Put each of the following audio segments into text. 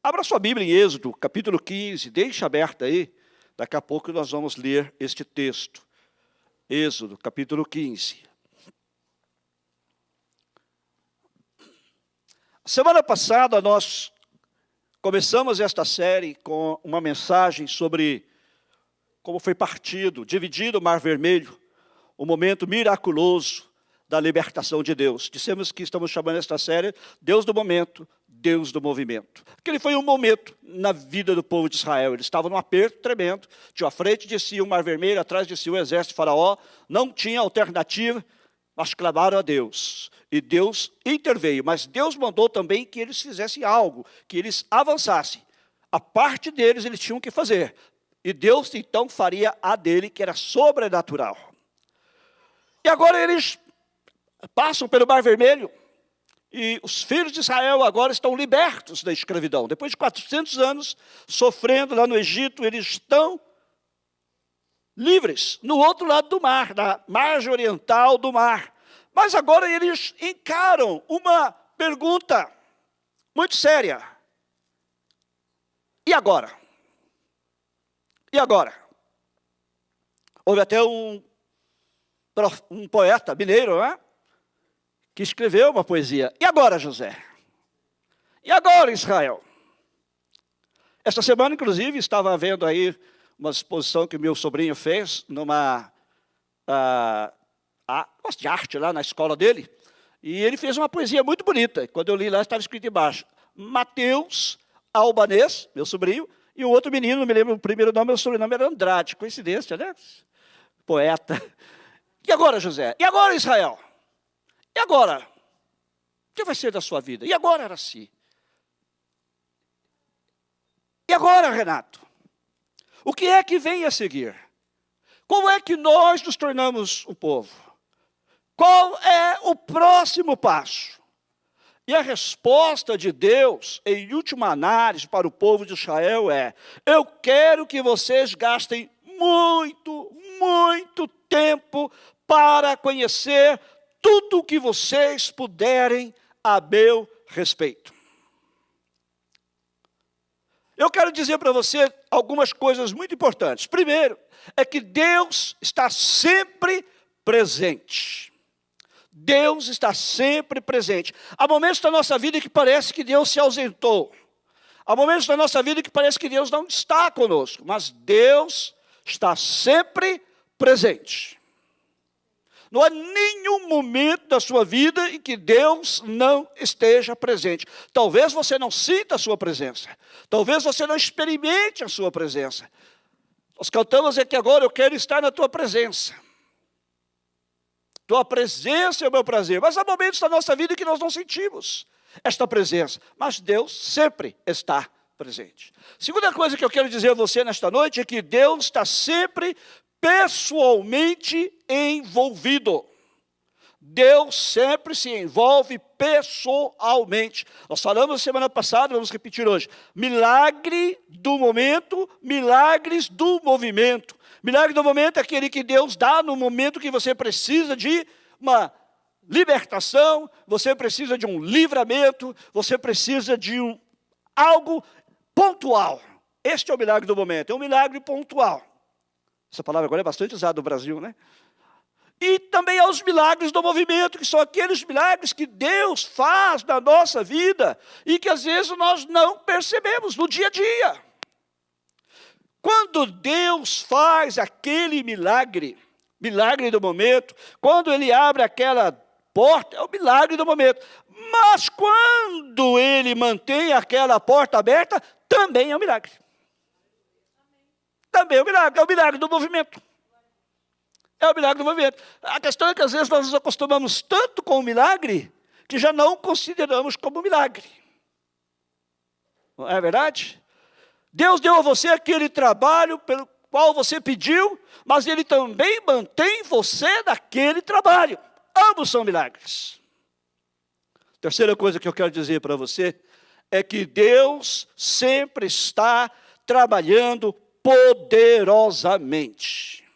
Abra sua Bíblia em Êxodo, capítulo 15, deixe aberta aí. Daqui a pouco nós vamos ler este texto. Êxodo, capítulo 15. Semana passada nós começamos esta série com uma mensagem sobre como foi dividido o Mar Vermelho, o momento miraculoso da libertação de Deus. Dissemos que estamos chamando esta série Deus do Momento, Deus do Movimento. Aquele foi um momento na vida do povo de Israel. Eles estavam num aperto tremendo, tinha à frente de si o Mar Vermelho, atrás de si o exército de Faraó, não tinha alternativa, mas clamaram a Deus. E Deus interveio, mas Deus mandou também que eles fizessem algo, que eles avançassem. A parte deles eles tinham que fazer. E Deus então faria a dele, que era sobrenatural. E agora eles passam pelo Mar Vermelho, e os filhos de Israel agora estão libertos da escravidão. Depois de 400 anos sofrendo lá no Egito, eles estão livres, no outro lado do mar, na margem oriental do mar. Mas agora eles encaram uma pergunta muito séria. E agora? E agora? Houve até um poeta mineiro, não é? Que escreveu uma poesia. E agora, José? E agora, Israel? Esta semana, inclusive, estava vendo aí uma exposição que meu sobrinho fez numa de arte lá na escola dele. E ele fez uma poesia muito bonita. Quando eu li lá, estava escrito embaixo: Mateus Albanês, meu sobrinho, e um outro menino, não me lembro o primeiro nome, meu sobrenome era Andrade. Coincidência, né? Poeta. E agora, José? E agora, Israel? E agora? O que vai ser da sua vida? E agora, Araci? E agora, Renato? O que é que vem a seguir? Como é que nós nos tornamos o povo? Qual é o próximo passo? E a resposta de Deus, em última análise, para o povo de Israel é: eu quero que vocês gastem muito tempo para conhecer tudo o que vocês puderem a meu respeito. Eu quero dizer para você algumas coisas muito importantes. Primeiro, é que Deus está sempre presente. Deus está sempre presente. Há momentos da nossa vida que parece que Deus se ausentou. Há momentos da nossa vida que parece que Deus não está conosco. Mas Deus está sempre presente. Não há nenhum momento da sua vida em que Deus não esteja presente. Talvez você não sinta a sua presença. Talvez você não experimente a sua presença. Nós cantamos aqui agora: eu quero estar na tua presença. Tua presença é o meu prazer. Mas há momentos da nossa vida em que nós não sentimos esta presença. Mas Deus sempre está presente. Segunda coisa que eu quero dizer a você nesta noite é que Deus está sempre pessoalmente envolvido. Deus sempre se envolve pessoalmente. Nós falamos semana passada, vamos repetir hoje: milagre do momento, milagres do movimento. Milagre do momento é aquele que Deus dá no momento que você precisa de uma libertação, você precisa de um livramento, você precisa de algo pontual. Este é o milagre do momento, é um milagre pontual. Essa palavra agora é bastante usada no Brasil, né? E também há os milagres do movimento, que são aqueles milagres que Deus faz na nossa vida e que às vezes nós não percebemos no dia a dia. Quando Deus faz aquele milagre do momento, quando Ele abre aquela porta, é o milagre do momento. Mas quando Ele mantém aquela porta aberta, também é um milagre. Também é o milagre do movimento. É o milagre do movimento. A questão é que às vezes nós nos acostumamos tanto com o milagre, que já não consideramos como milagre. Não é verdade? Deus deu a você aquele trabalho pelo qual você pediu, mas Ele também mantém você naquele trabalho. Ambos são milagres. Terceira coisa que eu quero dizer para você é que Deus sempre está trabalhando poderosamente.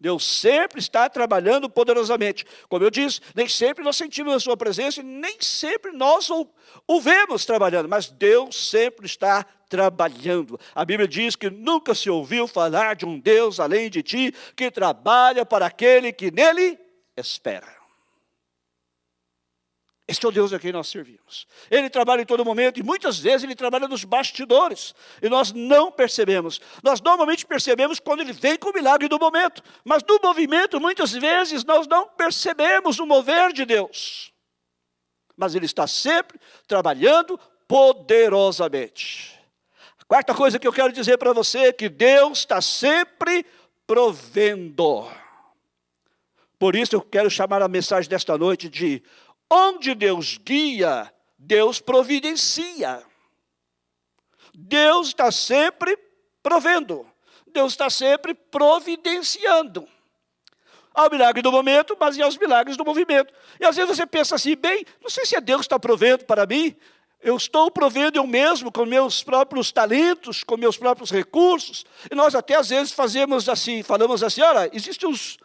Deus sempre está trabalhando poderosamente. Como eu disse, nem sempre nós sentimos a sua presença e nem sempre nós o vemos trabalhando, mas Deus sempre está trabalhando. A Bíblia diz que nunca se ouviu falar de um Deus além de ti, que trabalha para aquele que nele espera. Este é o Deus a quem nós servimos. Ele trabalha em todo momento e muitas vezes ele trabalha nos bastidores. E nós não percebemos. Nós normalmente percebemos quando ele vem com o milagre do momento. Mas no movimento, muitas vezes, nós não percebemos o mover de Deus. Mas ele está sempre trabalhando poderosamente. A quarta coisa que eu quero dizer para você é que Deus está sempre provendo. Por isso eu quero chamar a mensagem desta noite de: onde Deus guia, Deus providencia. Deus está sempre provendo. Deus está sempre providenciando. Há o milagre do momento, mas e há os milagres do movimento. E às vezes você pensa assim, bem, não sei se é Deus que está provendo para mim. Eu estou provendo eu mesmo com meus próprios talentos, com meus próprios recursos. E nós até às vezes falamos assim, olha, existem os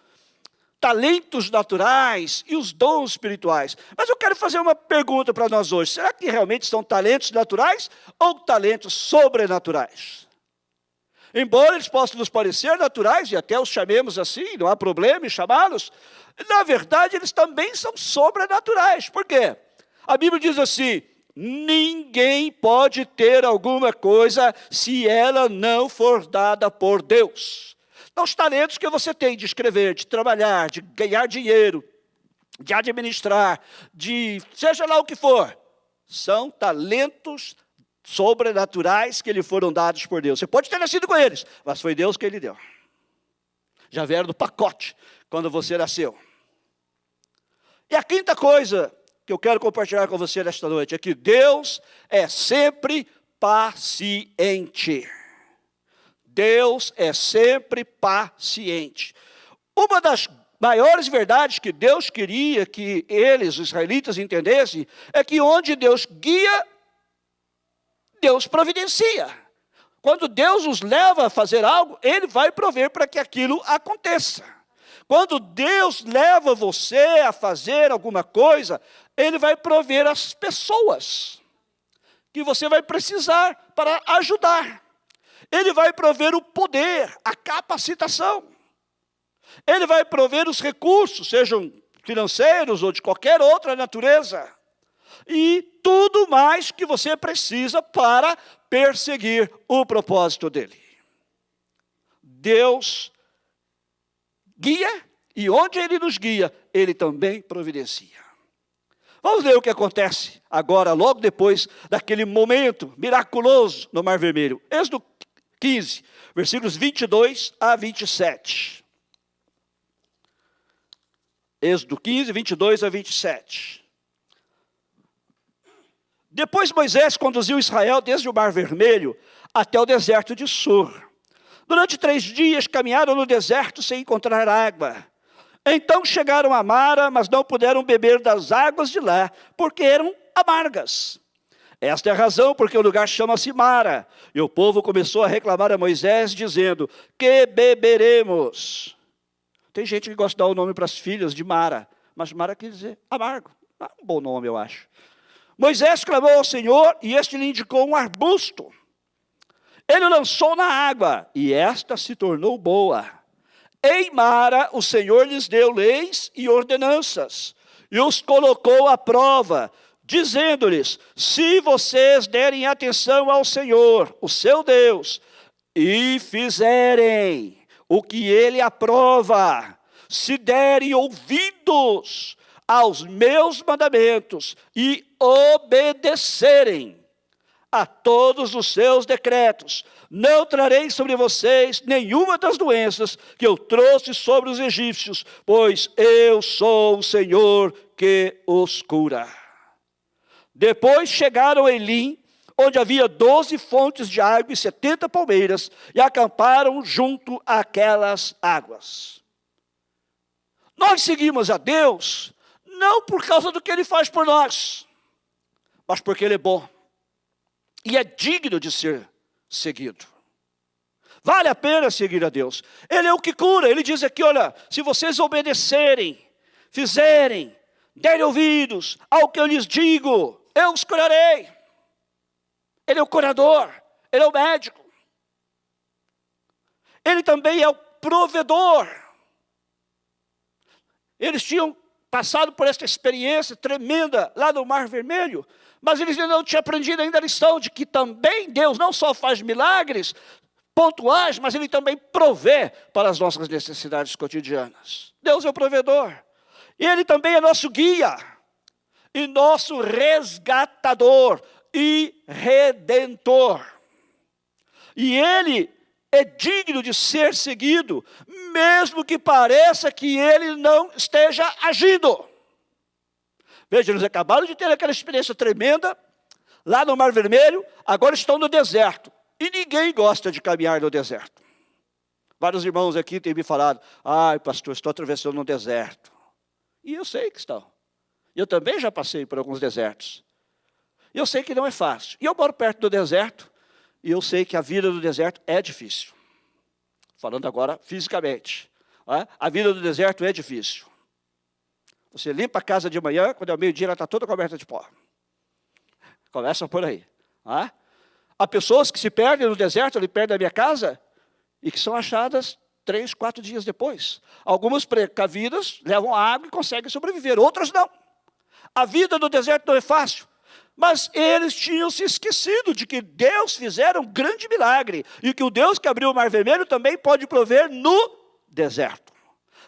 talentos naturais e os dons espirituais. Mas eu quero fazer uma pergunta para nós hoje. Será que realmente são talentos naturais ou talentos sobrenaturais? Embora eles possam nos parecer naturais, e até os chamemos assim, não há problema em chamá-los, na verdade eles também são sobrenaturais. Por quê? A Bíblia diz assim: ninguém pode ter alguma coisa se ela não for dada por Deus. Então, os talentos que você tem de escrever, de trabalhar, de ganhar dinheiro, de administrar, de seja lá o que for, são talentos sobrenaturais que lhe foram dados por Deus. Você pode ter nascido com eles, mas foi Deus que lhe deu. Já vieram do pacote quando você nasceu. E a quinta coisa que eu quero compartilhar com você nesta noite é que Deus é sempre paciente. Deus é sempre paciente. Uma das maiores verdades que Deus queria que eles, os israelitas, entendessem, é que onde Deus guia, Deus providencia. Quando Deus os leva a fazer algo, Ele vai prover para que aquilo aconteça. Quando Deus leva você a fazer alguma coisa, Ele vai prover as pessoas que você vai precisar para ajudar. Ele vai prover o poder, a capacitação. Ele vai prover os recursos, sejam financeiros ou de qualquer outra natureza. E tudo mais que você precisa para perseguir o propósito dele. Deus guia, e onde ele nos guia, ele também providencia. Vamos ver o que acontece agora, logo depois daquele momento miraculoso no Mar Vermelho. Êxodo 15, versículos 22 a 27. Êxodo 15, 22 a 27. Depois Moisés conduziu Israel desde o Mar Vermelho até o deserto de Sur. Durante 3 dias caminharam no deserto sem encontrar água. Então chegaram a Mara, mas não puderam beber das águas de lá, porque eram amargas. Esta é a razão porque o lugar chama-se Mara. E o povo começou a reclamar a Moisés, dizendo: que beberemos? Tem gente que gosta de dar o nome para as filhas de Mara, mas Mara quer dizer amargo. É um bom nome, eu acho. Moisés clamou ao Senhor e este lhe indicou um arbusto. Ele o lançou na água e esta se tornou boa. Em Mara o Senhor lhes deu leis e ordenanças e os colocou à prova, dizendo-lhes: se vocês derem atenção ao Senhor, o seu Deus, e fizerem o que ele aprova, se derem ouvidos aos meus mandamentos e obedecerem a todos os seus decretos, não trarei sobre vocês nenhuma das doenças que eu trouxe sobre os egípcios, pois eu sou o Senhor que os cura. Depois chegaram a Elim, onde havia 12 fontes de água e 70 palmeiras, e acamparam junto àquelas águas. Nós seguimos a Deus, não por causa do que Ele faz por nós, mas porque Ele é bom, e é digno de ser seguido. Vale a pena seguir a Deus. Ele é o que cura. Ele diz aqui, olha, se vocês obedecerem, fizerem, derem ouvidos ao que eu lhes digo, eu os curarei. Ele é o curador, ele é o médico. Ele também é o provedor. Eles tinham passado por esta experiência tremenda lá no Mar Vermelho, mas eles ainda não tinham aprendido ainda a lição de que também Deus não só faz milagres pontuais, mas Ele também provê para as nossas necessidades cotidianas. Deus é o provedor. E Ele também é nosso guia, e nosso resgatador e redentor. E Ele é digno de ser seguido, mesmo que pareça que Ele não esteja agindo. Veja, eles acabaram de ter aquela experiência tremenda, lá no Mar Vermelho, agora estão no deserto. E ninguém gosta de caminhar no deserto. Vários irmãos aqui têm me falado, ai pastor, estou atravessando no deserto. E eu sei que estão. Eu também já passei por alguns desertos. E eu sei que não é fácil. E eu moro perto do deserto, e eu sei que a vida do deserto é difícil. Falando agora fisicamente. A vida do deserto é difícil. Você limpa a casa de manhã, quando é o meio-dia ela está toda coberta de pó. Começa por aí. Há pessoas que se perdem no deserto, ali perto da minha casa, e que são achadas 3, 4 dias depois. Algumas precavidas levam água e conseguem sobreviver, outras não. A vida no deserto não é fácil. Mas eles tinham se esquecido de que Deus fizera um grande milagre. E que o Deus que abriu o Mar Vermelho também pode prover no deserto.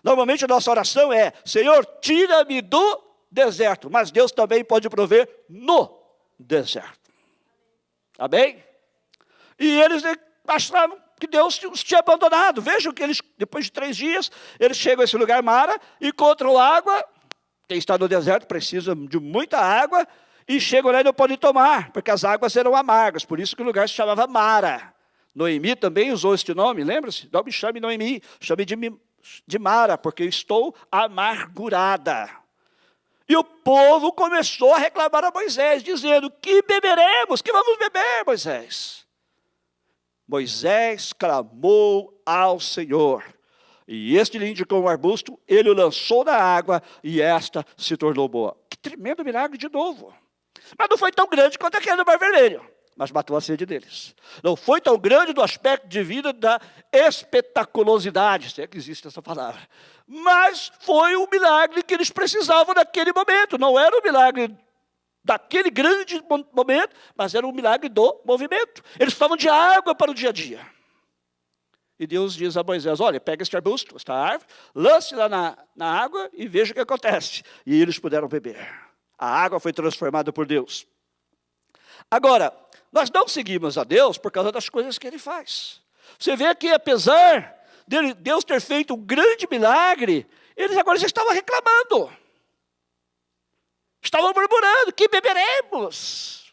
Normalmente a nossa oração é, Senhor, tira-me do deserto. Mas Deus também pode prover no deserto. Amém? E eles achavam que Deus os tinha abandonado. Vejam que eles, depois de 3 dias, eles chegam a esse lugar Mara, encontram água. Quem está no deserto precisa de muita água. E chegam lá e não podem tomar, porque as águas eram amargas. Por isso que o lugar se chamava Mara. Noemi também usou este nome, lembra-se? Não me chame Noemi, chame de Mara, porque eu estou amargurada. E o povo começou a reclamar a Moisés, dizendo, que beberemos, que vamos beber, Moisés? Moisés clamou ao Senhor. E este lhe indicou um arbusto, ele o lançou na água e esta se tornou boa. Que tremendo milagre de novo. Mas não foi tão grande quanto aquele do Mar Vermelho, mas matou a sede deles. Não foi tão grande do aspecto de vida da espetaculosidade, se é que existe essa palavra. Mas foi o milagre que eles precisavam naquele momento. Não era o milagre daquele grande momento, mas era o milagre do movimento. Eles precisavam de água para o dia a dia. E Deus diz a Moisés, olha, pega este arbusto, esta árvore, lance lá na água e veja o que acontece. E eles puderam beber. A água foi transformada por Deus. Agora, nós não seguimos a Deus por causa das coisas que Ele faz. Você vê que apesar de Deus ter feito um grande milagre, eles agora já estavam reclamando. Estavam murmurando, que beberemos?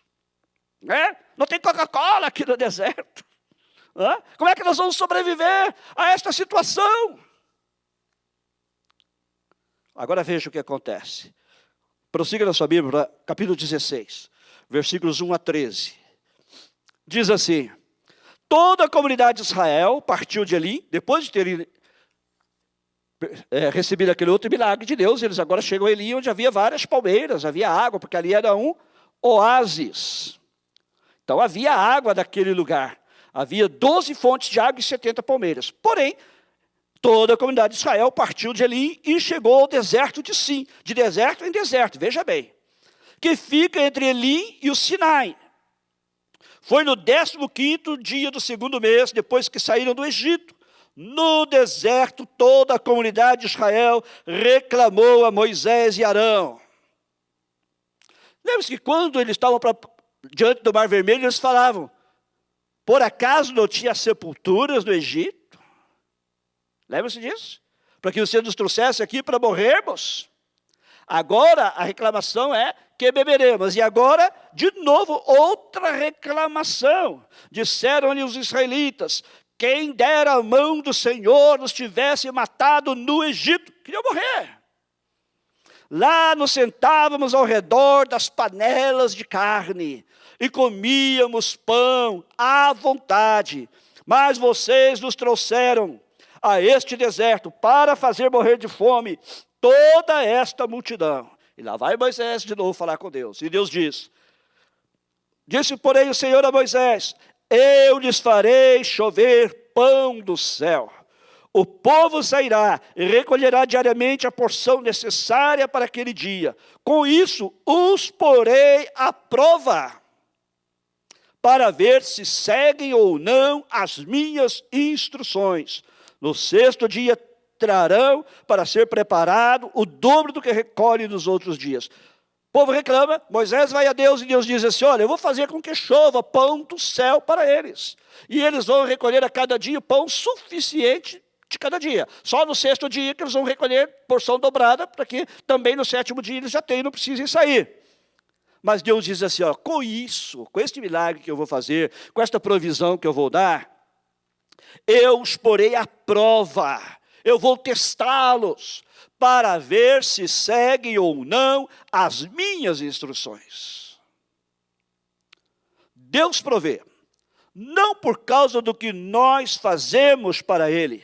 Não tem Coca-Cola aqui no deserto. Como é que nós vamos sobreviver a esta situação? Agora veja o que acontece. Prossiga na sua Bíblia, capítulo 16, versículos 1 a 13. Diz assim, toda a comunidade de Israel partiu de Elim, depois de terem recebido aquele outro milagre de Deus, eles agora chegam a Elim, onde havia várias palmeiras, havia água, porque ali era um oásis. Então havia água naquele lugar. Havia 12 fontes de água e 70 palmeiras. Porém, toda a comunidade de Israel partiu de Elim e chegou ao deserto de Sim, de deserto em deserto, veja bem, que fica entre Elim e o Sinai. Foi no 15º dia do 2º mês, depois que saíram do Egito. No deserto, toda a comunidade de Israel reclamou a Moisés e Arão. Lembra-se que quando eles estavam diante do Mar Vermelho, eles falavam, por acaso não tinha sepulturas no Egito? Lembra-se disso? Para que você nos trouxesse aqui para morrermos. Agora a reclamação é que beberemos. E agora, de novo, outra reclamação. Disseram-lhe os israelitas, quem dera a mão do Senhor nos tivesse matado no Egito. Queriam morrer. Lá nos sentávamos ao redor das panelas de carne e comíamos pão à vontade, Mas vocês nos trouxeram a este deserto para fazer morrer de fome toda esta multidão. E lá vai Moisés de novo falar com Deus. E Deus disse, porém, o Senhor a Moisés, eu lhes farei chover pão do céu. O povo sairá e recolherá diariamente a porção necessária para aquele dia. Com isso, os porei à prova, para ver se seguem ou não as minhas instruções. No sexto dia trarão para ser preparado o dobro do que recolhe nos outros dias. O povo reclama, Moisés vai a Deus e Deus diz assim, olha, eu vou fazer com que chova pão do céu para eles. E eles vão recolher a cada dia o pão suficiente de cada dia. Só no sexto dia que eles vão recolher porção dobrada, para que também no sétimo dia eles já tenham, não precisem sair. Mas Deus diz assim, ó, com isso, com este milagre que eu vou fazer, com esta provisão que eu vou dar, eu os porei à prova, eu vou testá-los, para ver se seguem ou não as minhas instruções. Deus provê, não por causa do que nós fazemos para Ele,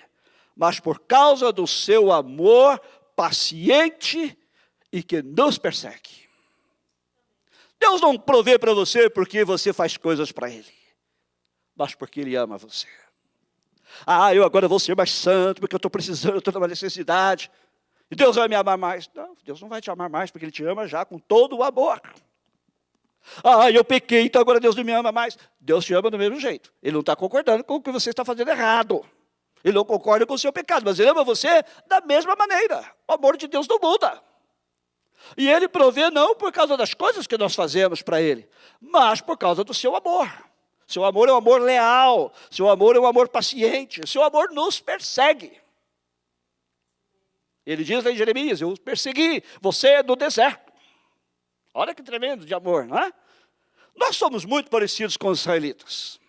mas por causa do seu amor paciente e que nos persegue. Deus não provê para você porque você faz coisas para Ele, mas porque Ele ama você. Ah, eu agora vou ser mais santo, porque eu estou precisando, eu estou numa necessidade. E Deus vai me amar mais. Não, Deus não vai te amar mais, porque Ele te ama já com todo o amor. Ah, eu pequei, então agora Deus não me ama mais. Deus te ama do mesmo jeito. Ele não está concordando com o que você está fazendo errado. Ele não concorda com o seu pecado, mas Ele ama você da mesma maneira. O amor de Deus não muda. E Ele provê não por causa das coisas que nós fazemos para Ele, mas por causa do seu amor. Seu amor é um amor leal, seu amor é um amor paciente, seu amor nos persegue. Ele diz lá em Jeremias, eu persegui você no deserto. Olha que tremendo de amor, não é? Nós somos muito parecidos com os israelitas.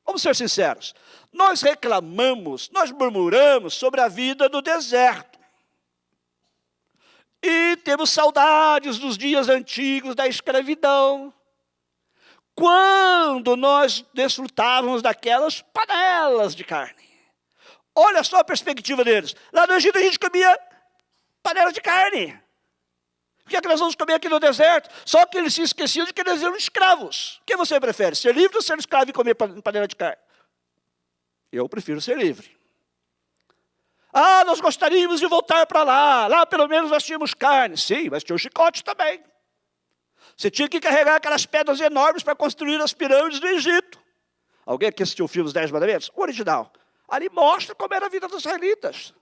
Vamos ser sinceros. Nós reclamamos, nós murmuramos sobre a vida do deserto. E temos saudades dos dias antigos da escravidão, quando nós desfrutávamos daquelas panelas de carne. Olha só a perspectiva deles. Lá no Egito a gente comia panela de carne. O que é que nós vamos comer aqui no deserto? Só que eles se esqueciam de que eles eram escravos. O que você prefere, ser livre ou ser escravo e comer panela de carne? Eu prefiro ser livre. Ah, nós gostaríamos de voltar para lá. Lá pelo menos nós tínhamos carne. Sim, mas tinha o chicote também. Você tinha que carregar aquelas pedras enormes para construir as pirâmides do Egito. Alguém aqui assistiu o filme Os 10 Mandamentos? O original. Ali mostra como era a vida dos israelitas.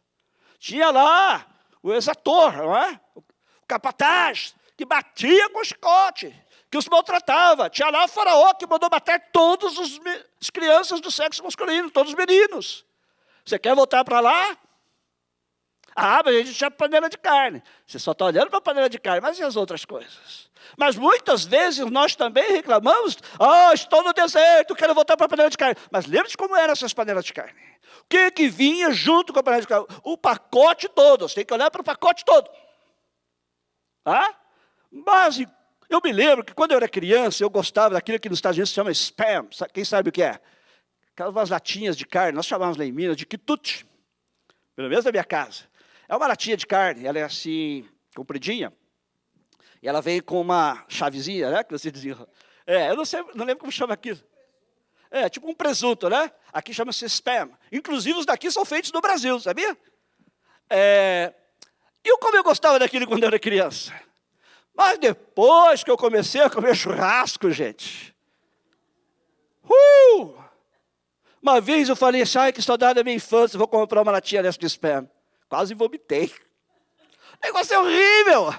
Tinha lá o exator, não é? O capataz, que batia com o chicote, que os maltratava. Tinha lá o faraó, que mandou matar todas as crianças do sexo masculino, todos os meninos. Você quer voltar para lá? Ah, mas a gente tinha panela de carne. Você só está olhando para a panela de carne, mas e as outras coisas? Mas muitas vezes nós também reclamamos, estou no deserto, quero voltar para a panela de carne. Mas lembre-se como eram essas panelas de carne. O que vinha junto com a panela de carne? O pacote todo, você tem que olhar para o pacote todo. Mas eu me lembro que quando eu era criança, eu gostava daquilo que nos Estados Unidos se chama spam. Quem sabe o que é? Aquelas latinhas de carne, nós chamávamos lá em Minas de quitute. Pelo menos na minha casa. É uma latinha de carne, ela é assim, compridinha. E ela vem com uma chavezinha, né? Que você dizia. Eu não sei, não lembro como chama aquilo. É, tipo um presunto, né? Aqui chama-se spam. Inclusive os daqui são feitos no Brasil, sabia? E como eu gostava daquilo quando eu era criança. Mas depois que eu comecei a comer churrasco, gente. Uma vez eu falei assim, ai, que saudade da minha infância, vou comprar uma latinha dessa de spam. Quase vomitei. O negócio é horrível.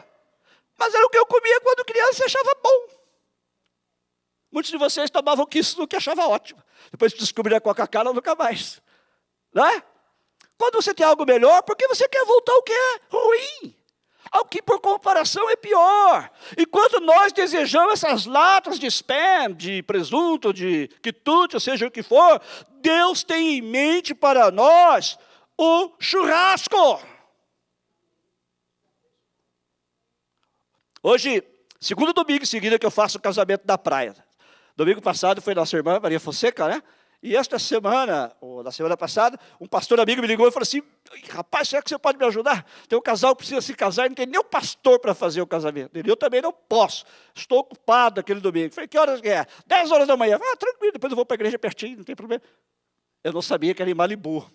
Mas era o que eu comia quando criança e achava bom. Muitos de vocês tomavam isso no que achava ótimo. Depois de descobrir a Coca-Cola, nunca mais. Não é? Quando você tem algo melhor, por que você quer voltar ao que é ruim? Ao que por comparação é pior. E quando nós desejamos essas latas de spam, de presunto, de quitute, ou seja o que for, Deus tem em mente para nós o churrasco. Hoje, segundo domingo em seguida que eu faço o casamento da praia. Domingo passado foi nossa irmã Maria Fonseca, né? E esta semana, ou na semana passada, um pastor amigo me ligou e falou assim, rapaz, será que você pode me ajudar? Tem um casal que precisa se casar e não tem nem o pastor para fazer o casamento. Eu também não posso. Estou ocupado aquele domingo. Falei, que horas é? 10 horas da manhã. Ah, tranquilo, depois eu vou para a igreja pertinho, não tem problema. Eu não sabia que era em Malibu.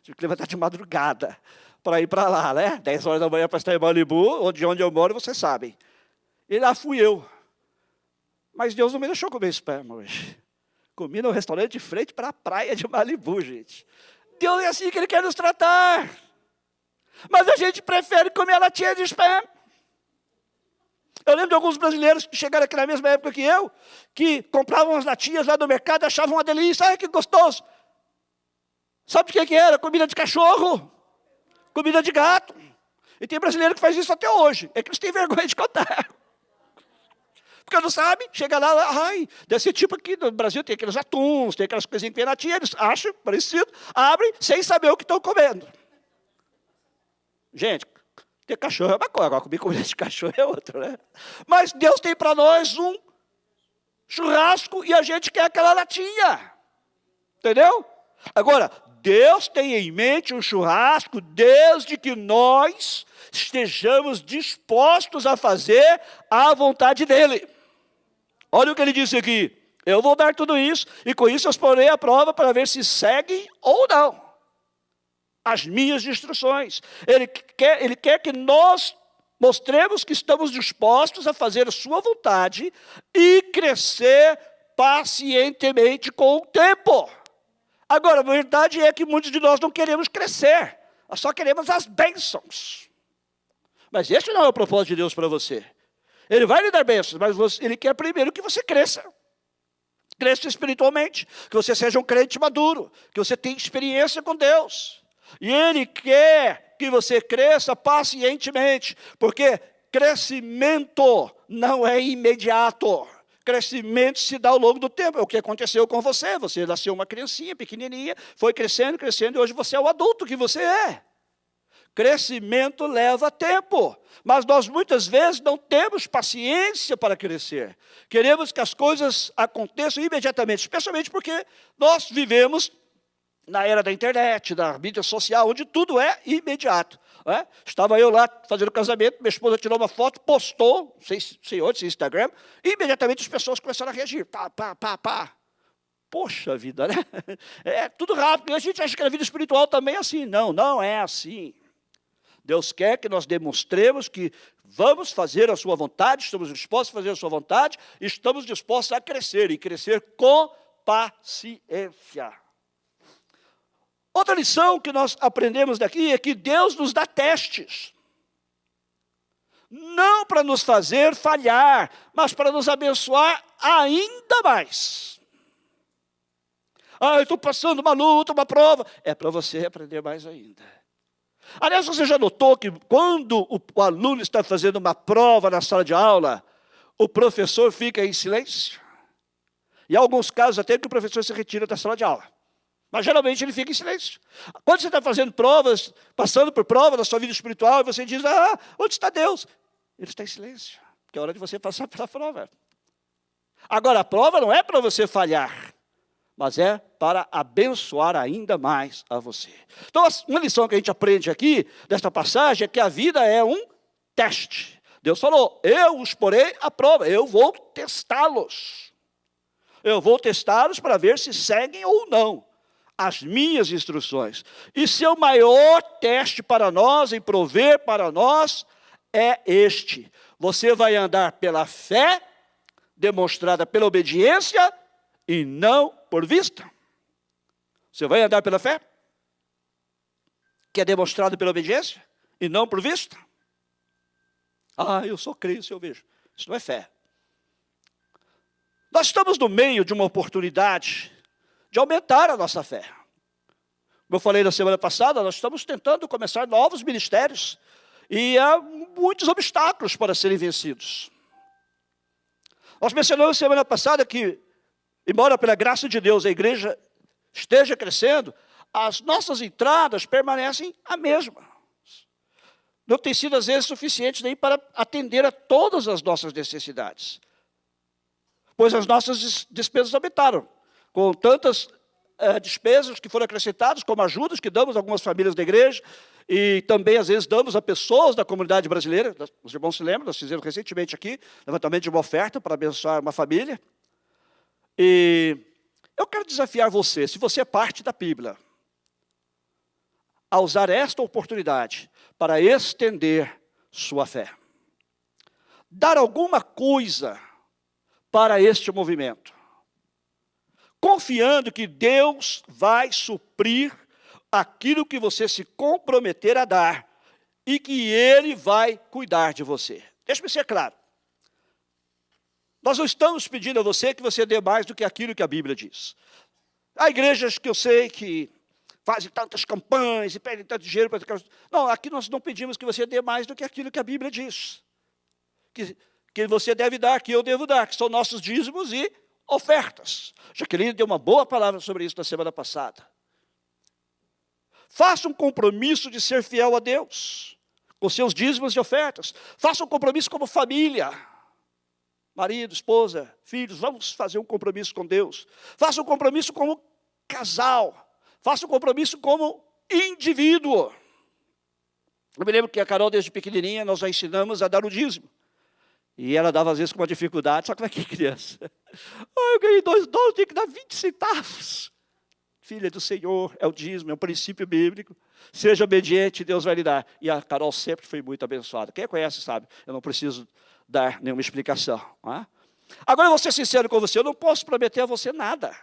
Tive que levantar de madrugada para ir para lá, né? 10 horas da manhã para estar em Malibu, de onde eu moro, vocês sabem. E lá fui eu. Mas Deus não me deixou comer esperma hoje. Comi no restaurante de frente para a praia de Malibu, gente. Deus é assim que Ele quer nos tratar. Mas a gente prefere comer a latinha de esperma. Eu lembro de alguns brasileiros que chegaram aqui na mesma época que eu, que compravam as latinhas lá do mercado e achavam uma delícia. Ai, que gostoso. Sabe o que era? Comida de cachorro. Comida de gato. E tem brasileiro que faz isso até hoje. É que eles têm vergonha de contar. Porque não sabe, chega lá, ai, deve ser tipo aqui no Brasil, tem aqueles atuns, tem aquelas coisinhas que vem na tia, eles acham parecido, abrem, sem saber o que estão comendo. Gente, ter cachorro é uma coisa, agora comer comida de cachorro é outra, né? Mas Deus tem para nós um churrasco e a gente quer aquela latinha. Entendeu? Agora, Deus tem em mente um churrasco desde que nós estejamos dispostos a fazer a vontade dEle. Olha o que ele disse aqui. Eu vou dar tudo isso e com isso eu porei a prova para ver se seguem ou não as minhas instruções. Ele quer que nós mostremos que estamos dispostos a fazer a sua vontade e crescer pacientemente com o tempo. Agora, a verdade é que muitos de nós não queremos crescer. Nós só queremos as bênçãos. Mas esse não é o propósito de Deus para você. Ele vai lhe dar bênçãos, mas Ele quer primeiro que você cresça. Cresça espiritualmente, que você seja um crente maduro, que você tenha experiência com Deus. E Ele quer que você cresça pacientemente, porque crescimento não é imediato. Crescimento se dá ao longo do tempo. É o que aconteceu com você. Você nasceu uma criancinha pequenininha, foi crescendo, crescendo, e hoje você é o adulto que você é. Crescimento leva tempo, mas nós muitas vezes não temos paciência para crescer. Queremos que as coisas aconteçam imediatamente, especialmente porque nós vivemos na era da internet, da mídia social, onde tudo é imediato. Né? Estava eu lá fazendo casamento, minha esposa tirou uma foto, postou, não sei onde, se Instagram, e imediatamente as pessoas começaram a reagir. Pá. Poxa vida, né? É tudo rápido. E a gente acha que a vida espiritual também é assim. Não, não é assim. Deus quer que nós demonstremos que vamos fazer a sua vontade, estamos dispostos a fazer a sua vontade, estamos dispostos a crescer, e crescer com paciência. Outra lição que nós aprendemos daqui é que Deus nos dá testes. Não para nos fazer falhar, mas para nos abençoar ainda mais. Eu estou passando uma luta, uma prova. É para você aprender mais ainda. Aliás, você já notou que quando o aluno está fazendo uma prova na sala de aula, o professor fica em silêncio? Em alguns casos até que o professor se retira da sala de aula. Mas geralmente ele fica em silêncio. Quando você está fazendo provas, passando por prova na sua vida espiritual, e você diz, onde está Deus? Ele está em silêncio, porque é hora de você passar pela prova. Agora, a prova não é para você falhar, mas é para abençoar ainda mais a você. Então, uma lição que a gente aprende aqui, desta passagem, é que a vida é um teste. Deus falou, eu os porei à prova, eu vou testá-los. Eu vou testá-los para ver se seguem ou não as minhas instruções. E seu maior teste para nós, em prover para nós, é este. Você vai andar pela fé, demonstrada pela obediência, e não por vista. Você vai andar pela fé, que é demonstrada pela obediência, e não por vista. Eu sou crente, eu vejo. Isso não é fé. Nós estamos no meio de uma oportunidade de aumentar a nossa fé. Como eu falei na semana passada, nós estamos tentando começar novos ministérios, e há muitos obstáculos para serem vencidos. Nós mencionamos semana passada que, embora pela graça de Deus a igreja esteja crescendo, as nossas entradas permanecem a mesma. Não tem sido, às vezes, suficiente nem para atender a todas as nossas necessidades. Pois as nossas despesas aumentaram. com tantas despesas que foram acrescentadas, como ajudas que damos a algumas famílias da igreja, e também, às vezes, damos a pessoas da comunidade brasileira. Os irmãos se lembram, nós fizemos recentemente aqui, levantamento de uma oferta para abençoar uma família. E eu quero desafiar você, se você é parte da Bíblia, a usar esta oportunidade para estender sua fé. Dar alguma coisa para este movimento, confiando que Deus vai suprir aquilo que você se comprometer a dar e que Ele vai cuidar de você. Deixa-me ser claro. Nós não estamos pedindo a você que você dê mais do que aquilo que a Bíblia diz. Há igrejas que eu sei que fazem tantas campanhas e pedem tanto dinheiro para... Não, aqui nós não pedimos que você dê mais do que aquilo que a Bíblia diz. Que você deve dar, que eu devo dar, que são nossos dízimos e ofertas. Jaqueline deu uma boa palavra sobre isso na semana passada. Faça um compromisso de ser fiel a Deus, com seus dízimos e ofertas. Faça um compromisso como família. Marido, esposa, filhos, vamos fazer um compromisso com Deus. Faça um compromisso como casal. Faça um compromisso como indivíduo. Eu me lembro que a Carol, desde pequenininha, nós a ensinamos a dar o dízimo. E ela dava, às vezes, com uma dificuldade. Só que aqui, criança. Eu ganhei $2, tenho que dar 20 centavos. Filha do Senhor, é o dízimo, é um princípio bíblico. Seja obediente, Deus vai lhe dar. E a Carol sempre foi muito abençoada. Quem a conhece sabe, eu não preciso dar nenhuma explicação. Não é? Agora, eu vou ser sincero com você, eu não posso prometer a você nada.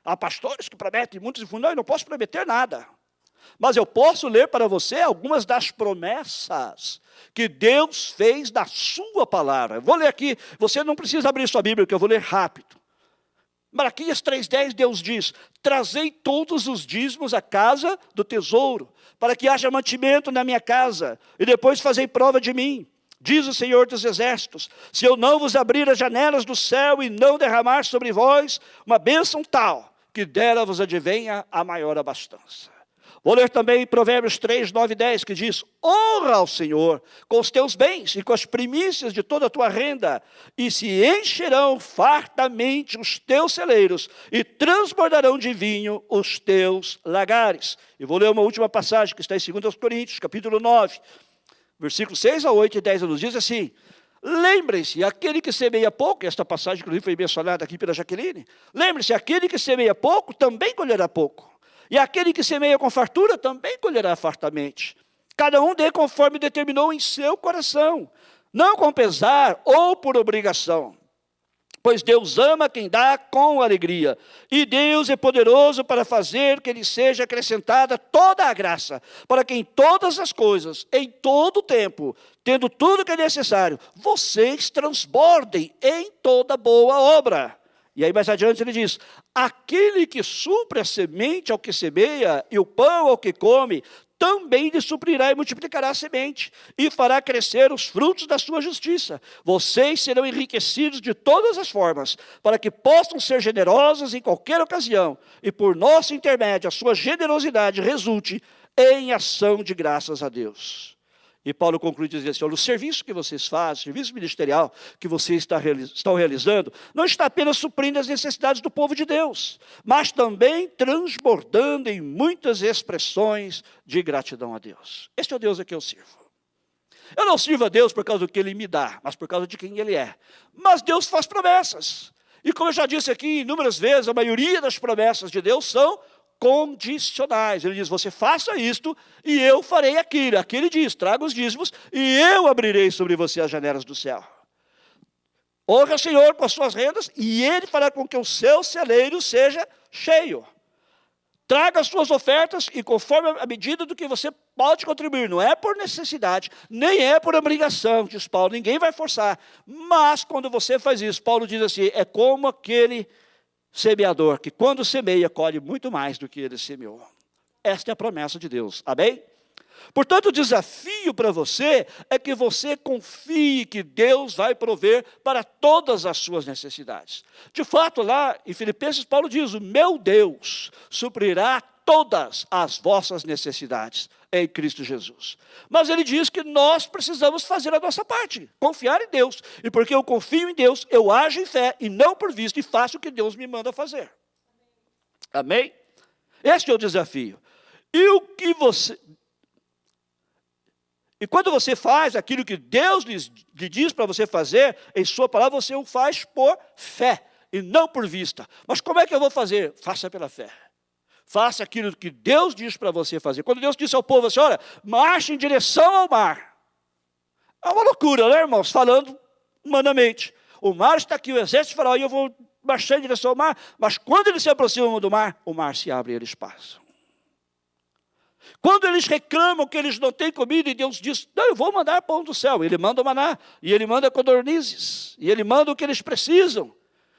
Há pastores que prometem, muitos dizem, não, eu não posso prometer nada. Mas eu posso ler para você algumas das promessas que Deus fez na sua palavra. Eu vou ler aqui, você não precisa abrir sua Bíblia, que eu vou ler rápido. Malaquias 3,10, Deus diz, trazei todos os dízimos à casa do tesouro, para que haja mantimento na minha casa, e depois fazei prova de mim. Diz o Senhor dos Exércitos, se eu não vos abrir as janelas do céu e não derramar sobre vós uma bênção tal, que dela vos advenha a maior abastança. Vou ler também Provérbios 3, 9 e 10, que diz, honra ao Senhor com os teus bens e com as primícias de toda a tua renda, e se encherão fartamente os teus celeiros, e transbordarão de vinho os teus lagares. E vou ler uma última passagem, que está em 2 Coríntios, capítulo 9, versículos 6 a 8 e 10 a 12, diz assim, lembrem-se, aquele que semeia pouco, esta passagem inclusive foi mencionada aqui pela Jaqueline, lembre-se, aquele que semeia pouco também colherá pouco. E aquele que semeia com fartura também colherá fartamente. Cada um dê conforme determinou em seu coração, não com pesar ou por obrigação. Pois Deus ama quem dá com alegria. E Deus é poderoso para fazer que lhe seja acrescentada toda a graça, para que em todas as coisas, em todo o tempo, tendo tudo o que é necessário, vocês transbordem em toda boa obra. E aí mais adiante ele diz, aquele que supre a semente ao que semeia e o pão ao que come, também lhe suprirá e multiplicará a semente, e fará crescer os frutos da sua justiça. Vocês serão enriquecidos de todas as formas, para que possam ser generosos em qualquer ocasião, e por nosso intermédio a sua generosidade resulte em ação de graças a Deus. E Paulo conclui dizendo assim, olha, o serviço que vocês fazem, o serviço ministerial que vocês estão realizando, não está apenas suprindo as necessidades do povo de Deus, mas também transbordando em muitas expressões de gratidão a Deus. Este é o Deus a que eu sirvo. Eu não sirvo a Deus por causa do que Ele me dá, mas por causa de quem Ele é. Mas Deus faz promessas. E como eu já disse aqui inúmeras vezes, a maioria das promessas de Deus são condicionais. Ele diz, você faça isto e eu farei aquilo. Aqui ele diz, traga os dízimos e eu abrirei sobre você as janelas do céu. Honra o Senhor com as suas rendas e Ele fará com que o seu celeiro seja cheio. Traga as suas ofertas e conforme a medida do que você pode contribuir. Não é por necessidade, nem é por obrigação, diz Paulo. Ninguém vai forçar. Mas quando você faz isso, Paulo diz assim, é como aquele semeador, que quando semeia, colhe muito mais do que ele semeou. Esta é a promessa de Deus, amém? Portanto, o desafio para você é que você confie que Deus vai prover para todas as suas necessidades. De fato, lá em Filipenses, Paulo diz, o meu Deus suprirá todas as vossas necessidades em Cristo Jesus. Mas ele diz que nós precisamos fazer a nossa parte, confiar em Deus. E porque eu confio em Deus, eu ajo em fé e não por vista e faço o que Deus me manda fazer. Amém? Este é o desafio. E quando você faz aquilo que Deus lhe diz para você fazer, em sua palavra, você o faz por fé e não por vista. Mas como é que eu vou fazer? Faça pela fé. Faça aquilo que Deus diz para você fazer. Quando Deus disse ao povo assim, olha, marche em direção ao mar. É uma loucura, né, irmãos? Falando humanamente. O mar está aqui, o exército fala, eu vou marchar em direção ao mar. Mas quando eles se aproximam do mar, o mar se abre e eles passam. Quando eles reclamam que eles não têm comida, e Deus diz, não, eu vou mandar pão do céu. Ele manda o maná, e ele manda codornizes, e ele manda o que eles precisam.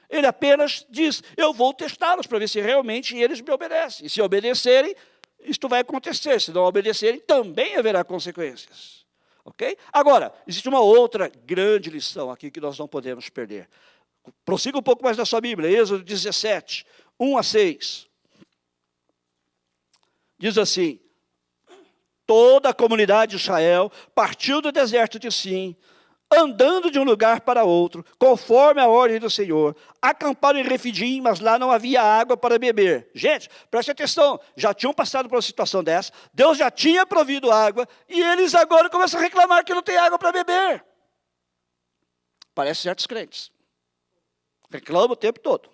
Ele apenas diz, eu vou testá-los para ver se realmente eles me obedecem. E se obedecerem, isto vai acontecer. Se não obedecerem, também haverá consequências. Ok? Agora, existe uma outra grande lição aqui que nós não podemos perder. Prossiga um pouco mais na sua Bíblia, Êxodo 17, 1 a 6. Diz assim, toda a comunidade de Israel partiu do deserto de Sim, andando de um lugar para outro, conforme a ordem do Senhor. Acamparam em Refidim, mas lá não havia água para beber. Gente, preste atenção, já tinham passado por uma situação dessa, Deus já tinha provido água, e eles agora começam a reclamar que não tem água para beber. Parece certos crentes. Reclamam o tempo todo,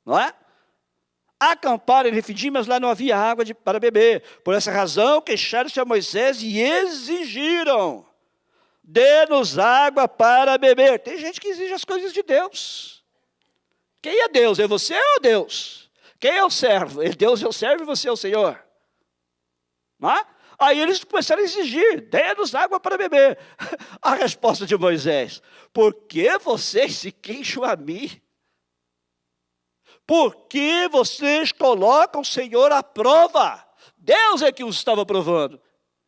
não é? Acamparam em Refidim, mas lá não havia água para beber. Por essa razão, queixaram-se a Moisés e exigiram, dê-nos água para beber. Tem gente que exige as coisas de Deus. Quem é Deus? É você ou Deus? Quem é o servo? É Deus é o servo e você é o Senhor. Não é? Aí eles começaram a exigir, dê-nos água para beber. A resposta de Moisés, por que vocês se queixam a mim? Por que vocês colocam o Senhor à prova? Deus é que os estava provando.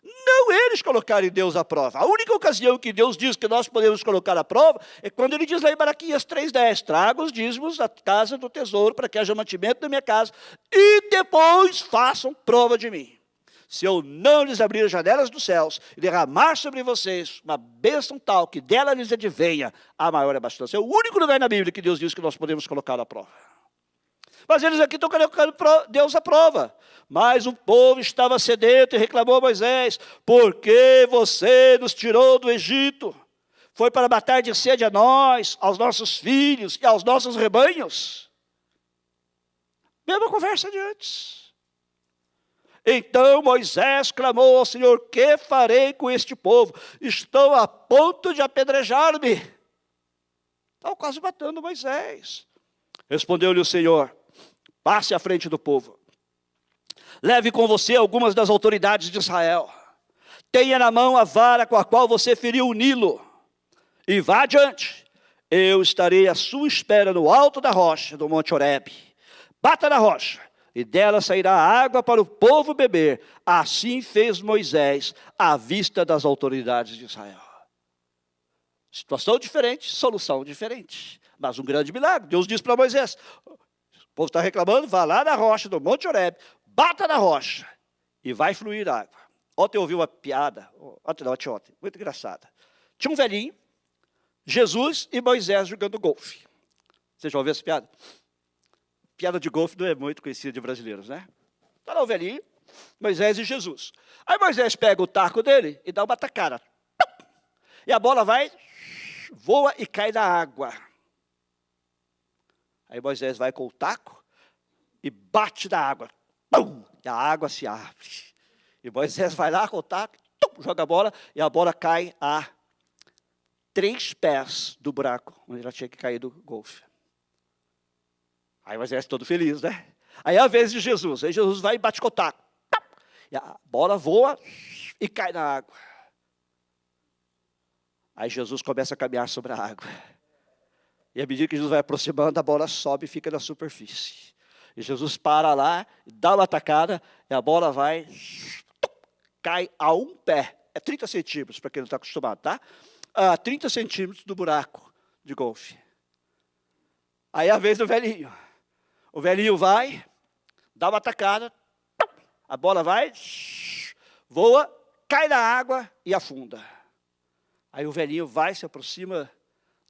Não eles colocarem Deus à prova. A única ocasião que Deus diz que nós podemos colocar à prova é quando ele diz lá em Malaquias 3,10, traga os dízimos da casa do tesouro para que haja mantimento da minha casa e depois façam prova de mim. Se eu não lhes abrir as janelas dos céus e derramar sobre vocês uma bênção tal que dela lhes advenha a maior abastança. É o único lugar na Bíblia que Deus diz que nós podemos colocar à prova. Mas eles aqui estão colocando Deus à prova. Mas o povo estava sedento e reclamou a Moisés, por que você nos tirou do Egito? Foi para matar de sede a nós, aos nossos filhos e aos nossos rebanhos? Mesma conversa de antes. Então Moisés clamou ao Senhor, que farei com este povo? Estão a ponto de apedrejar-me. Estão quase matando Moisés. Respondeu-lhe o Senhor, passe à frente do povo. Leve com você algumas das autoridades de Israel. Tenha na mão a vara com a qual você feriu o Nilo. E vá adiante. Eu estarei à sua espera no alto da rocha do Monte Horebe. Bata na rocha, e dela sairá água para o povo beber. Assim fez Moisés à vista das autoridades de Israel. Situação diferente, solução diferente. Mas um grande milagre. Deus disse para Moisés, o povo está reclamando, vá lá na rocha do Monte Horebe, bata na rocha e vai fluir água. Ontem eu ouvi uma piada, ontem, muito engraçada. Tinha um velhinho, Jesus e Moisés jogando golfe. Vocês já ouviram essa piada? Piada de golfe não é muito conhecida de brasileiros, né? Está lá o velhinho, Moisés e Jesus. Aí Moisés pega o taco dele e dá uma tacada. E a bola vai, voa e cai na água. Aí Moisés vai com o taco e bate na água. Pum! E a água se abre. E Moisés vai lá com o taco, joga a bola e a bola cai a 3 pés do buraco, onde ela tinha que cair do golfe. Aí Moisés todo feliz, né? Aí é a vez de Jesus. Aí Jesus vai e bate com o taco. E a bola voa e cai na água. Aí Jesus começa a caminhar sobre a água. E à medida que Jesus vai aproximando, a bola sobe e fica na superfície. E Jesus para lá, dá uma tacada, e a bola vai, cai a 1 pé. É 30 centímetros, para quem não está acostumado, tá? A 30 centímetros do buraco de golfe. Aí é a vez do velhinho. O velhinho vai, dá uma tacada, a bola vai, voa, cai na água e afunda. Aí o velhinho vai, se aproxima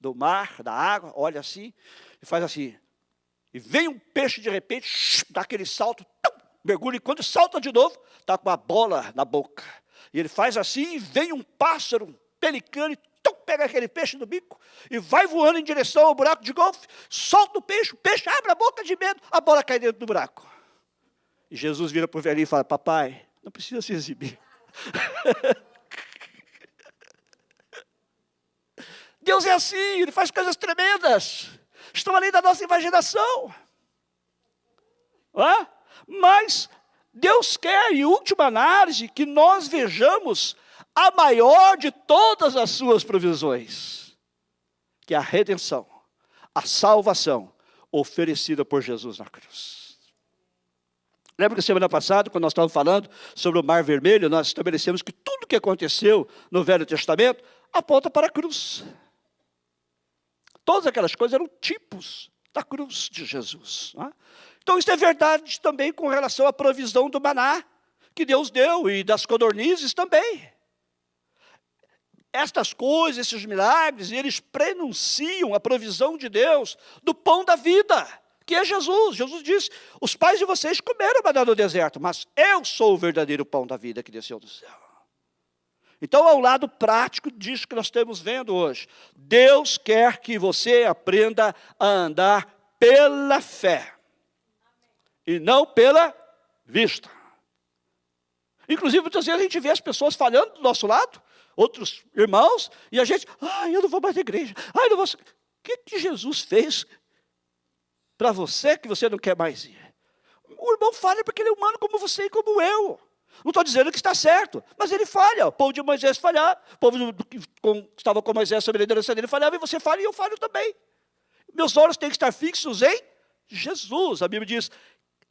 do mar, da água, olha assim, e faz assim. E vem um peixe de repente, dá aquele salto, mergulha, e quando salta de novo, está com uma bola na boca. E ele faz assim, e vem um pássaro, um pelicano, e pega aquele peixe no bico, e vai voando em direção ao buraco de golfe, solta o peixe abre a boca de medo, a bola cai dentro do buraco. E Jesus vira para o velhinho e fala, papai, não precisa se exibir. Deus é assim, Ele faz coisas tremendas, estão além da nossa imaginação. Mas Deus quer, em última análise, que nós vejamos a maior de todas as suas provisões, que é a redenção, a salvação oferecida por Jesus na cruz. Lembra que semana passada, quando nós estávamos falando sobre o Mar Vermelho, nós estabelecemos que tudo que aconteceu no Velho Testamento aponta para a cruz. Todas aquelas coisas eram tipos da cruz de Jesus. Então isso é verdade também com relação à provisão do maná que Deus deu e das codornizes também. Estas coisas, esses milagres, eles prenunciam a provisão de Deus do pão da vida, que é Jesus. Jesus disse, os pais de vocês comeram maná no deserto, mas eu sou o verdadeiro pão da vida que desceu do céu. Então, ao lado prático disso que nós estamos vendo hoje, Deus quer que você aprenda a andar pela fé, e não pela vista. Inclusive, muitas vezes a gente vê as pessoas falhando do nosso lado, outros irmãos, e a gente, eu não vou mais na igreja, eu não vou. O que Jesus fez para você que você não quer mais ir? O irmão falha porque ele é humano como você e como eu. Não estou dizendo que está certo, mas ele falha. O povo de Moisés falhava, o povo que estava com Moisés sob a liderança dele falhava, e você falha e eu falho também. Meus olhos têm que estar fixos em Jesus. A Bíblia diz,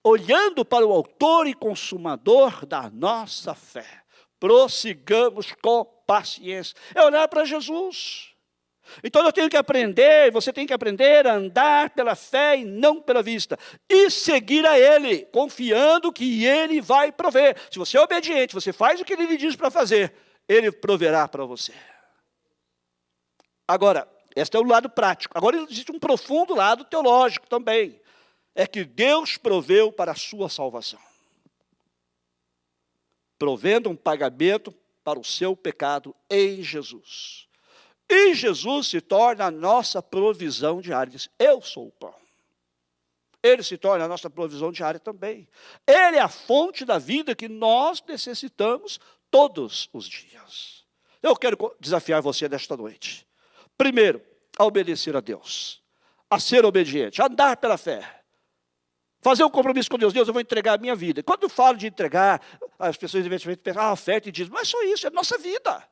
olhando para o autor e consumador da nossa fé, prossigamos com paciência. É olhar para Jesus. Então eu tenho que aprender, você tem que aprender a andar pela fé e não pela vista. E seguir a Ele, confiando que Ele vai prover. Se você é obediente, você faz o que Ele lhe diz para fazer, Ele proverá para você. Agora, este é o lado prático. Agora existe um profundo lado teológico também. É que Deus proveu para a sua salvação. Provendo um pagamento para o seu pecado em Jesus. E Jesus se torna a nossa provisão diária. Diz, eu sou o pão. Ele se torna a nossa provisão diária também. Ele é a fonte da vida que nós necessitamos todos os dias. Eu quero desafiar você nesta noite. Primeiro, a obedecer a Deus. A ser obediente, a andar pela fé. Fazer um compromisso com Deus. Deus, eu vou entregar a minha vida. Quando eu falo de entregar, as pessoas eventualmente pensam, oferta, e dizem, não é só isso, é a nossa vida.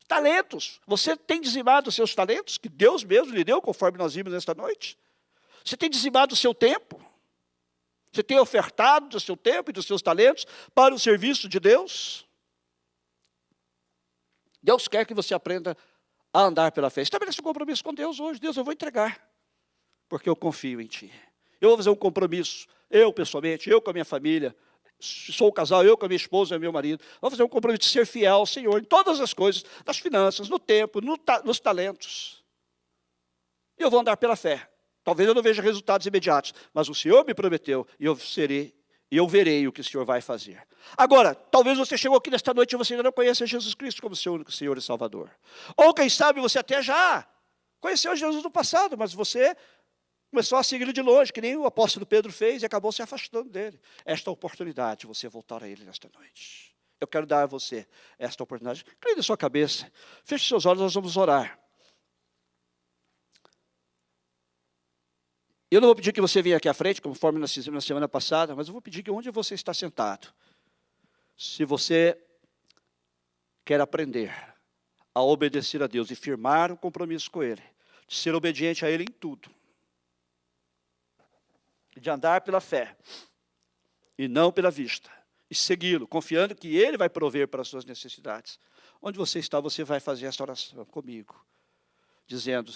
Talentos. Você tem dizimado os seus talentos, que Deus mesmo lhe deu, conforme nós vimos nesta noite? Você tem dizimado o seu tempo? Você tem ofertado do seu tempo e dos seus talentos para o serviço de Deus? Deus quer que você aprenda a andar pela fé. Estabeleça um compromisso com Deus hoje. Deus, eu vou entregar, porque eu confio em Ti. Eu vou fazer um compromisso, eu pessoalmente, eu com a minha família, sou o casal, eu com a minha esposa e meu marido, vou fazer um compromisso de ser fiel ao Senhor em todas as coisas, nas finanças, no tempo, nos talentos. E eu vou andar pela fé. Talvez eu não veja resultados imediatos, mas o Senhor me prometeu e eu verei o que o Senhor vai fazer. Agora, talvez você chegou aqui nesta noite e você ainda não conhece Jesus Cristo como seu único Senhor e Salvador. Ou quem sabe você até já conheceu Jesus no passado, mas você começou a seguir de longe, que nem o apóstolo Pedro fez e acabou se afastando dele. Esta oportunidade de você voltar a ele nesta noite. Eu quero dar a você esta oportunidade. Incline a sua cabeça, feche seus olhos, nós vamos orar. Eu não vou pedir que você venha aqui à frente, conforme nós fizemos na semana passada, mas eu vou pedir que onde você está sentado, se você quer aprender a obedecer a Deus e firmar um compromisso com Ele, de ser obediente a Ele em tudo, de andar pela fé e não pela vista, e segui-lo, confiando que Ele vai prover para as suas necessidades. Onde você está, você vai fazer esta oração comigo, dizendo,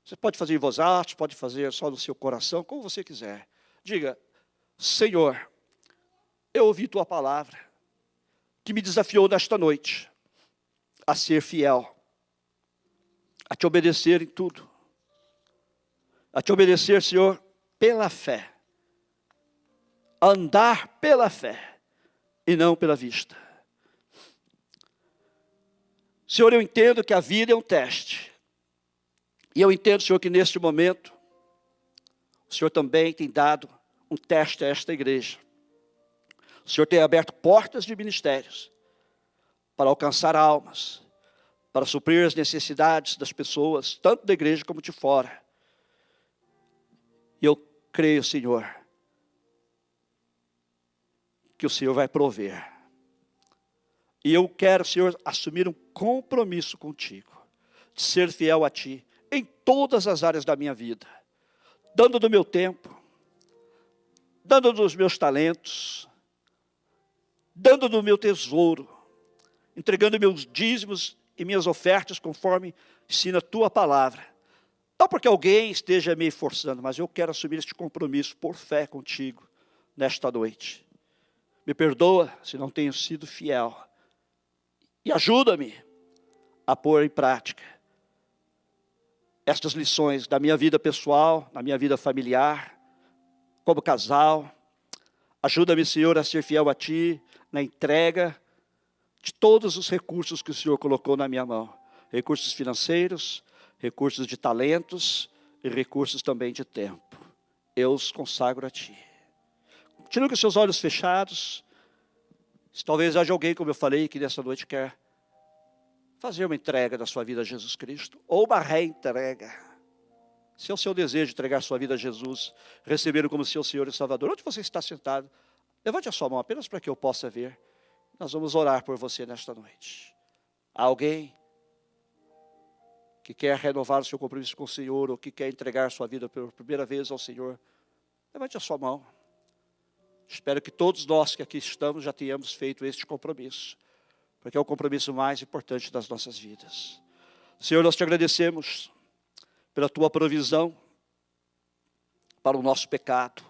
você pode fazer em voz alta, pode fazer só no seu coração, como você quiser. Diga, Senhor, eu ouvi Tua palavra, que me desafiou nesta noite, a ser fiel, a Te obedecer em tudo, a Te obedecer, Senhor, pela fé. Andar pela fé e não pela vista. Senhor, eu entendo que a vida é um teste. E eu entendo, Senhor, que neste momento, o Senhor também tem dado um teste a esta igreja. O Senhor tem aberto portas de ministérios para alcançar almas, para suprir as necessidades das pessoas, tanto da igreja como de fora. E eu creio, Senhor, que o Senhor vai prover. E eu quero, Senhor, assumir um compromisso contigo, de ser fiel a Ti, em todas as áreas da minha vida, dando do meu tempo, dando dos meus talentos, dando do meu tesouro, entregando meus dízimos e minhas ofertas conforme ensina a Tua palavra. Não porque alguém esteja me forçando, mas eu quero assumir este compromisso por fé contigo nesta noite. Me perdoa se não tenho sido fiel. E ajuda-me a pôr em prática estas lições da minha vida pessoal, na minha vida familiar, como casal. Ajuda-me, Senhor, a ser fiel a Ti na entrega de todos os recursos que o Senhor colocou na minha mão. Recursos financeiros, recursos de talentos e recursos também de tempo. Eu os consagro a Ti. Continue com os seus olhos fechados. Se talvez haja alguém, como eu falei, que nessa noite quer fazer uma entrega da sua vida a Jesus Cristo, ou uma reentrega. Se é o seu desejo de entregar sua vida a Jesus, recebê-lo como seu Senhor e Salvador, onde você está sentado, levante a sua mão apenas para que eu possa ver. Nós vamos orar por você nesta noite. Há alguém que quer renovar o seu compromisso com o Senhor, ou que quer entregar sua vida pela primeira vez ao Senhor, levante a sua mão. Espero que todos nós que aqui estamos já tenhamos feito este compromisso, porque é o compromisso mais importante das nossas vidas. Senhor, nós te agradecemos pela Tua provisão para o nosso pecado,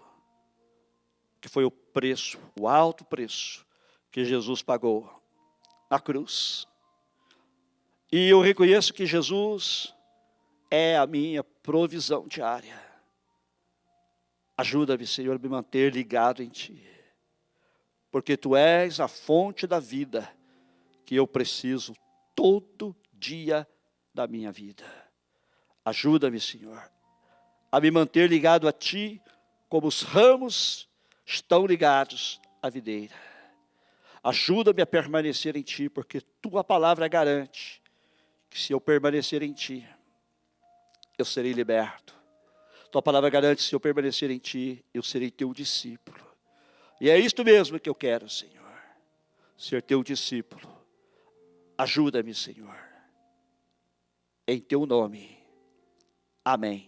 que foi o preço, o alto preço que Jesus pagou na cruz. E eu reconheço que Jesus é a minha provisão diária. Ajuda-me, Senhor, a me manter ligado em Ti, porque Tu és a fonte da vida que eu preciso todo dia da minha vida. Ajuda-me, Senhor, a me manter ligado a Ti, como os ramos estão ligados à videira. Ajuda-me a permanecer em Ti, porque Tua palavra garante que se eu permanecer em Ti, eu serei liberto. Tua palavra garante que se eu permanecer em Ti, eu serei Teu discípulo. E é isto mesmo que eu quero, Senhor, ser Teu discípulo. Ajuda-me, Senhor, em Teu nome. Amém.